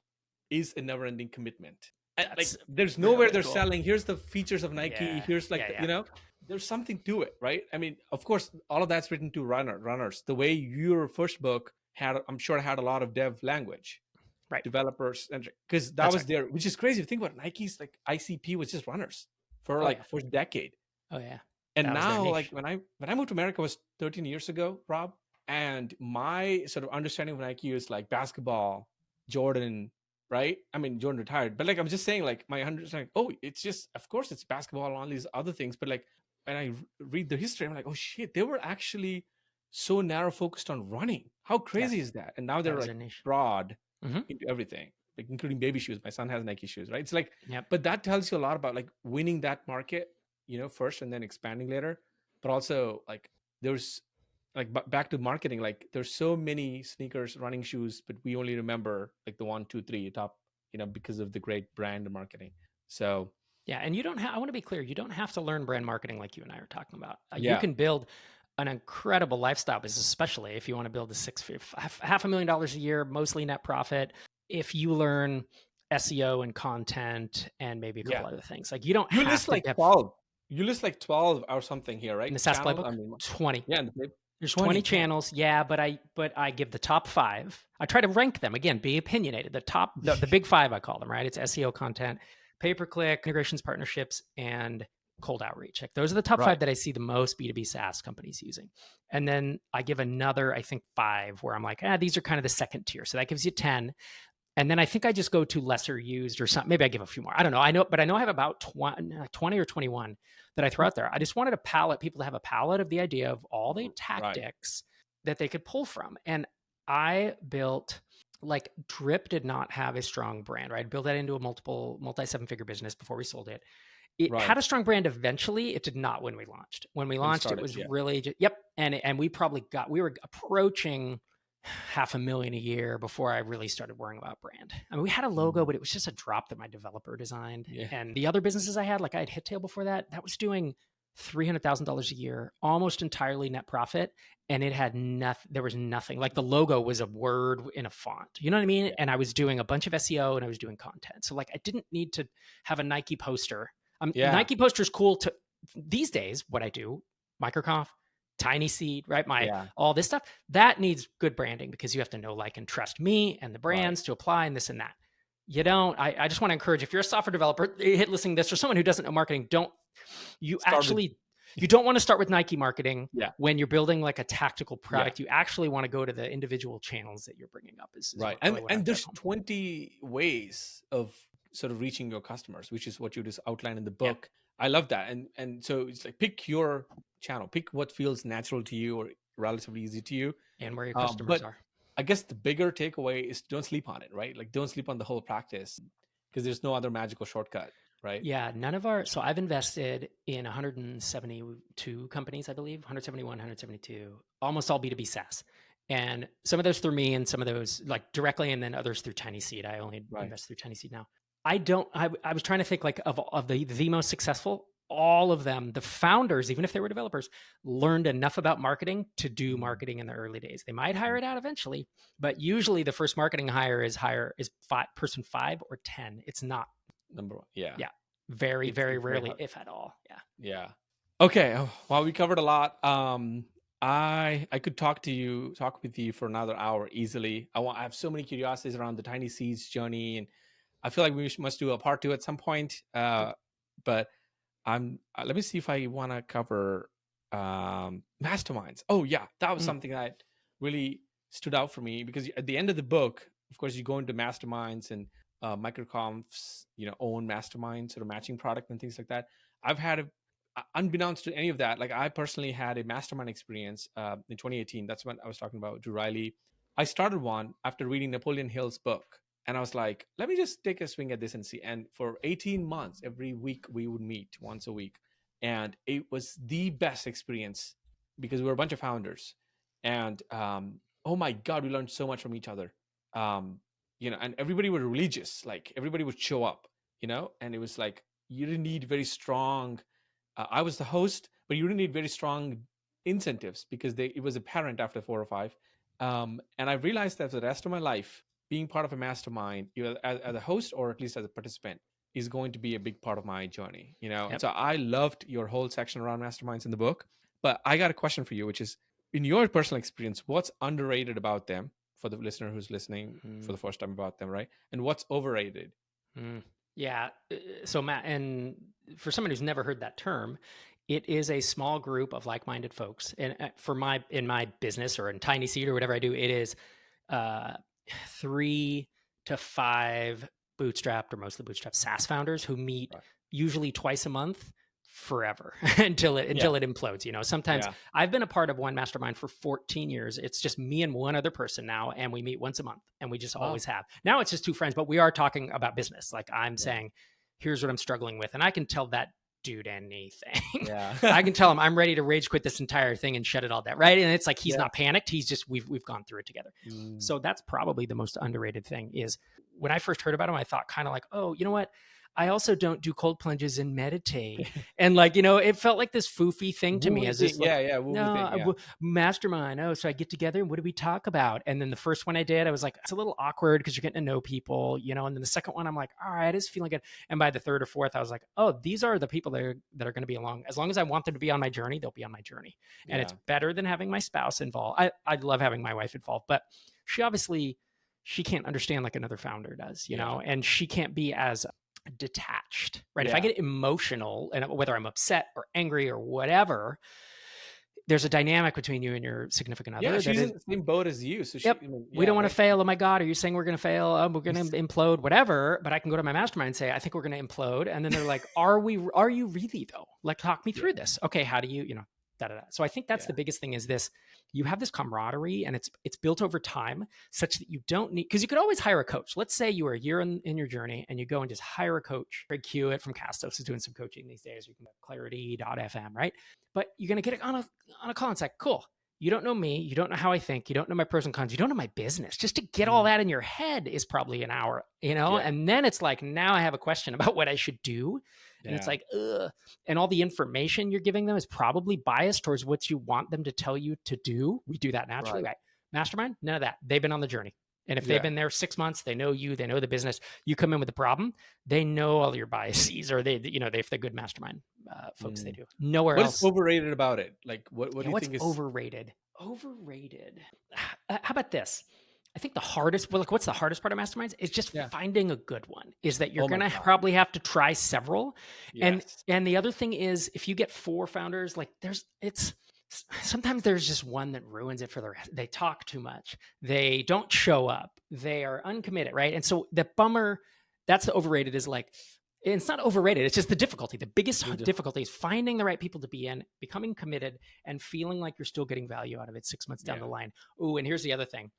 is a never-ending commitment. And like, there's nowhere really they're selling, here's the features of Nike. Here's like, you know, there's something to it, right? I mean, of course, all of that's written to runners. The way your first book had, I'm sure, had a lot of dev language, Right. developers, and because that That's was right. there, which is crazy. If you think about it, Nike's like ICP was just runners for Oh, like yeah. for a decade. Oh, yeah. And That was their now, like niche. when I moved to America was 13 years ago, Rob, and my sort of understanding of Nike is like basketball, Jordan, right? I mean, Jordan retired, but like I'm just saying, like my understanding, oh, it's just, of course, it's basketball and all these other things, but like when I read the history, I'm like, oh shit, they were actually so narrow focused on running. How crazy Yes. is that? And now That they're was like their niche. broad Mm-hmm. into everything, like including baby shoes. My son has Nike shoes, right? It's like, Yep. but that tells you a lot about like winning that market, first and then expanding later. But also like there's like back to marketing, like there's so many sneakers, running shoes, but we only remember like the 1 2 3 top, because of the great brand marketing. So Yeah, and you don't have, I want to be clear, you don't have to learn brand marketing like you and I are talking about. You yeah, can build an incredible lifestyle business, especially if you want to build a $500,000 a year, mostly net profit. If you learn SEO and content and maybe a couple yeah. other things, like you don't You have list to like have 12. You list like 12 or something here, in right? the SaaS Channels. I playbook, mean, 20. yeah, There's 20. 20 God. channels. Yeah, but I give the top 5. I try to rank them again, be opinionated. The big 5 I call them, right? It's SEO, content, pay-per-click, integrations, partnerships, and cold outreach. Like those are the top 5 Right. that I see the most B2B SaaS companies using. And then I give another, I think 5 where I'm like, these are kind of the second tier. So that gives you 10. And then I think I just go to lesser used or something. Maybe I give a few more. I don't know. I know I have about 20 or 21 that I throw out there. I just wanted people to have a palette of the idea of all the Right. tactics that they could pull from. And I built, like, Drip did not have a strong brand, right? I built that into a multi 7-figure business before we sold it. It had Right. a strong brand eventually. It did not when we launched. When we When it launched, it started, was yeah. really just, yep. And we were approaching $500,000 a year before I really started worrying about brand. I mean, we had a logo, but it was just a drop that my developer designed. Yeah. And the other businesses I had, like I had Hittail before that was doing $300,000 a year, almost entirely net profit. And it had nothing, there was nothing. Like the logo was a word in a font. You know what I mean? Yeah. And I was doing a bunch of SEO and I was doing content. So like I didn't need to have a Nike poster. Yeah. Nike poster is cool to these days, what I do, MicroConf, Tiny Seed, right? All this stuff that needs good branding because you have to know, like, and trust me and the brands to apply and this and that. You don't. I just want to encourage, if you're a software developer, hit listening to this, or someone who doesn't know marketing, you don't want to start with Nike marketing. Yeah. When you're building like a tactical product, you actually want to go to the individual channels that you're bringing up. Is right. And there's 20 ways of sort of reaching your customers, which is what you just outlined in the book. I love that. And so it's like, pick your channel, pick what feels natural to you or relatively easy to you, and where your customers are. I guess the bigger takeaway is don't sleep on it, right? Like don't sleep on the whole practice because there's no other magical shortcut, right? Yeah, so I've invested in 172 companies, I believe, 171, 172, almost all B2B SaaS. And some of those through me and some of those like directly, and then others through Tiny Seed. I only invest through Tiny Seed now. I was trying to think like of the most successful. All of them, the founders, even if they were developers, learned enough about marketing to do marketing in the early days. They might hire it out eventually, but usually the first marketing hire is person 5 or 10. It's not number one. Yeah. Yeah. Very, very rarely, if at all. Yeah. Yeah. Okay. Well, we covered a lot. I could talk with you for another hour easily. I have so many curiosities around the Tiny Seeds journey, and I feel like we must do a part 2 at some point. But let me see if I want to cover masterminds. Oh yeah, that was something that really stood out for me, because at the end of the book, of course, you go into masterminds and MicroConf's own mastermind sort of matching product and things like that. I've had unbeknownst to any of that, like I personally had a mastermind experience in 2018. That's when I was talking about Drew Riley. I started one after reading Napoleon Hill's book, and I was like, let me just take a swing at this and see. And for 18 months, every week we would meet once a week, and it was the best experience because we were a bunch of founders, and oh my God, we learned so much from each other. And everybody was religious, like everybody would show up, and it was like, you didn't need very strong, I was the host, but you didn't need very strong incentives because it was apparent after 4 or 5. And I realized that for the rest of my life, being part of a mastermind, either as a host or at least as a participant, is going to be a big part of my journey, you know? Yep. And so I loved your whole section around masterminds in the book, but I got a question for you, which is, in your personal experience, what's underrated about them for the listener who's listening for the first time about them, right? And what's overrated? Yeah. So Matt, and for someone who's never heard that term, it is a small group of like-minded folks. And in my business or in Tiny Seed or whatever I do, it is 3 to 5 bootstrapped or mostly bootstrapped SaaS founders who meet usually twice a month forever until it implodes. You know, sometimes I've been a part of one mastermind for 14 years. It's just me and one other person now, and we meet once a month, and we just always have. Now it's just 2 friends, but we are talking about business. Like I'm saying, here's what I'm struggling with, and I can tell that dude anything. I can tell him I'm ready to rage quit this entire thing and shut it all down, right? And it's like he's not panicked. He's just we've gone through it together. So that's probably the most underrated thing. Is when I first heard about him, I thought kind of like, oh, you know what? I also don't do cold plunges and meditate. And like, you know, it felt like this foofy thing to me as this mastermind. Oh, so I get together and what do we talk about? And then the first one I did, I was like, it's a little awkward because you're getting to know people, you know? And then the second one, I'm like, all right, it's feeling good. And by the third or fourth, I was like, oh, these are the people that are going to be along. As long as I want them to be on my journey, they'll be on my journey. And it's better than having my spouse involved. I love having my wife involved, but she can't understand like another founder does, you know, and she can't be as detached, right? If I get emotional, and whether I'm upset or angry or whatever, there's a dynamic between you and your significant other. Yeah, she's in the same boat as you. So we don't want to fail. Oh my God, are you saying we're going to fail? Oh, we're going to implode, whatever. But I can go to my mastermind and say, I think we're going to implode. And then they're like, are you really though? Like, talk me through this. Okay, how do you, you know, So I think that's the biggest thing is this, you have this camaraderie and it's built over time such that you don't need, because you could always hire a coach. Let's say you are a year in your journey and you go and just hire a coach. Craig Hewitt from Castos is doing some coaching these days. You can get clarity.fm, right? But you're going to get it on a call and say, cool. You don't know me. You don't know how I think. You don't know my pros and cons. You don't know my business. Just to get all that in your head is probably an hour, you know? And then it's like, now I have a question about what I should do. And it's like, ugh. And all the information you're giving them is probably biased towards what you want them to tell you to do. We do that naturally, right? Mastermind, none of that. They've been on the journey. And if they've been there 6 months, they know you, they know the business. You come in with a problem, they know all your biases, or if they're good mastermind folks, they do. Nowhere else. What's overrated about it? Like, what do you think is overrated? Overrated. How about this? I think the hardest, what's the hardest part of masterminds is just finding a good one. Is that you're going to probably have to try several. And the other thing is, if you get 4 founders, like sometimes there's just one that ruins it for the rest. They talk too much. They don't show up. They are uncommitted, right? And so the bummer, that's the overrated, is like, it's not overrated. It's just the difficulty. The biggest difficulty is finding the right people to be in, becoming committed, and feeling like you're still getting value out of it 6 months down the line. Oh, and here's the other thing.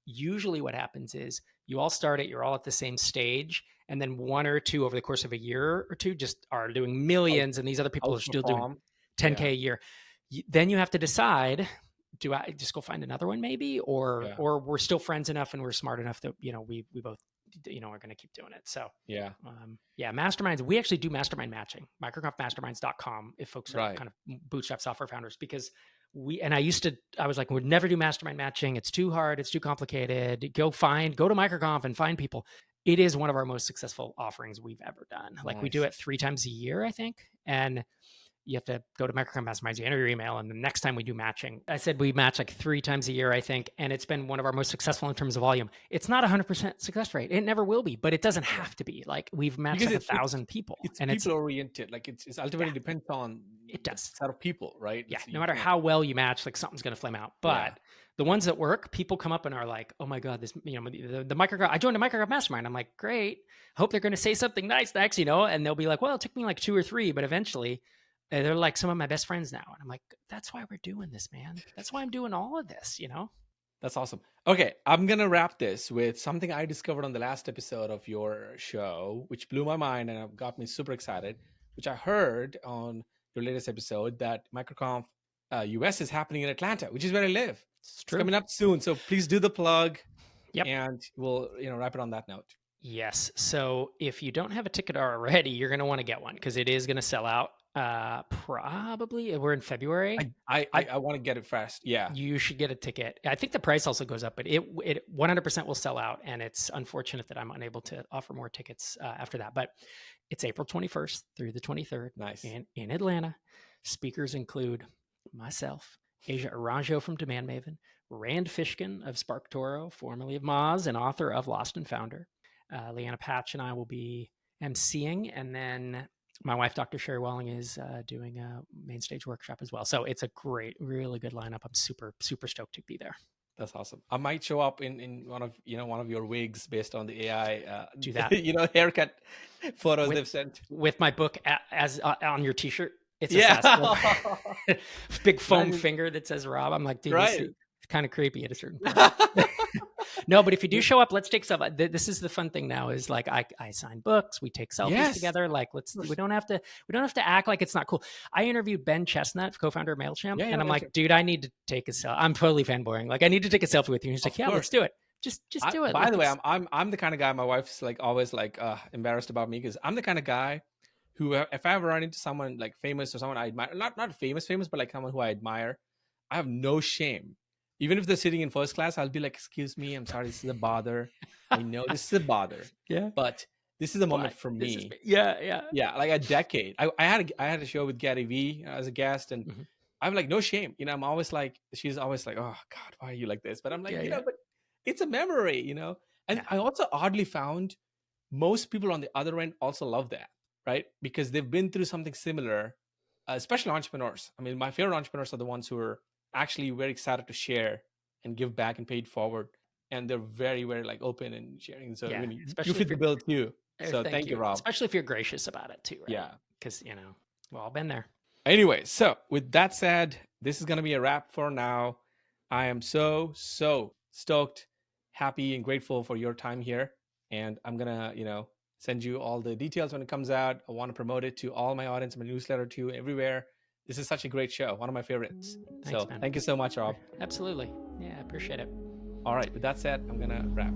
Usually what happens is you all start it, you're all at the same stage, and then 1 or 2 over the course of a year or 2 just are doing millions, and these other people are still doing 10K a year. Then you have to decide, do I just go find another one maybe, or we're still friends enough and we're smart enough that, you know, we both, you know, are going to keep doing it. So masterminds, we actually do mastermind matching, MicroConfMasterminds.com, if folks are kind of bootstrap software founders, because I was like, we'd never do mastermind matching. It's too hard. It's too complicated. Go to MicroConf and find people. It is one of our most successful offerings we've ever done. Like we do it 3 times a year, I think. And you have to go to MicroConf Masterminds, you enter your email, and the next time we do matching, I said we match like 3 times a year, I think, and it's been one of our most successful in terms of volume. It's not 100% success rate. It never will be, but it doesn't have to be. Like we've matched like 1,000 people. It's people oriented. Like it's ultimately depends on the set of people, right? Yeah, no matter how well you match, like something's going to flame out. But the ones that work, people come up and are like, oh my God, this, you know, the MicroConf, I joined a MicroConf mastermind. I'm like, great. Hope they're going to say something nice next, you know, and they'll be like, well, it took me like 2 or 3, but eventually they're like some of my best friends now. And I'm like, that's why we're doing this, man. That's why I'm doing all of this, you know? That's awesome. Okay, I'm going to wrap this with something I discovered on the last episode of your show, which blew my mind and got me super excited, which I heard on your latest episode, that MicroConf US is happening in Atlanta, which is where I live. It's coming up soon. So please do the plug. And we'll, you know, wrap it on that note. Yes. So if you don't have a ticket already, you're going to want to get one because it is going to sell out. Probably. We're in February. I want to get it fast. Yeah. You should get a ticket. I think the price also goes up, but it 100% will sell out. And it's unfortunate that I'm unable to offer more tickets after that. But it's April 21st through the 23rd. Nice. In Atlanta. Speakers include myself, Asia Aranjo from Demand Maven, Rand Fishkin of Spark Toro, formerly of Moz and author of Lost and Founder. Leanna Patch and I will be emceeing, and then my wife, Dr. Sherry Walling, is doing a main stage workshop as well. So it's a great, really good lineup. I'm super, super stoked to be there. That's awesome. I might show up in one of your wigs based on the AI. Do that. Haircut photos they've sent with my book as on your T-shirt. It's a SaaS big foam finger that says Rob. I'm like, dude, this is kind of creepy at a certain point. No, but if you do show up, let's take some. This is the fun thing now is like I sign books, we take selfies together. Like we don't have to act like it's not cool. I interviewed Ben Chestnut, co-founder of MailChimp, and I'm like, dude, I need to take a selfie. I'm totally fanboying. Like I need to take a selfie with you. And he's like, yeah, let's do it. Just do it. By the way, I'm the kind of guy. My wife's like always like embarrassed about me because I'm the kind of guy who, if I ever run into someone like famous or someone I admire, not famous, but like someone who I admire, I have no shame. Even if they're sitting in first class, I'll be like, excuse me, I'm sorry, this is a bother. I know this is a bother. Yeah. But this is a moment for me. Yeah. Like a decade. I had a show with Gary Vee as a guest, and I'm like, no shame. I'm always like, she's always like, oh God, why are you like this? But I'm like, but it's a memory, And I also oddly found most people on the other end also love that, right? Because they've been through something similar, especially entrepreneurs. I mean, my favorite entrepreneurs are the ones who are actually very excited to share and give back and pay it forward, and they're very, very like open and sharing. So you fit the bill too. So thank you, Rob. Especially if you're gracious about it too, right? Yeah, because we've all been there. Anyway, so with that said, this is gonna be a wrap for now. I am so stoked, happy, and grateful for your time here, and I'm gonna send you all the details when it comes out. I want to promote it to all my audience, my newsletter too, everywhere. This is such a great show. One of my favorites. Thanks, man. Thank you so much, Rob. Absolutely. Yeah, I appreciate it. All right. With that said, I'm going to wrap.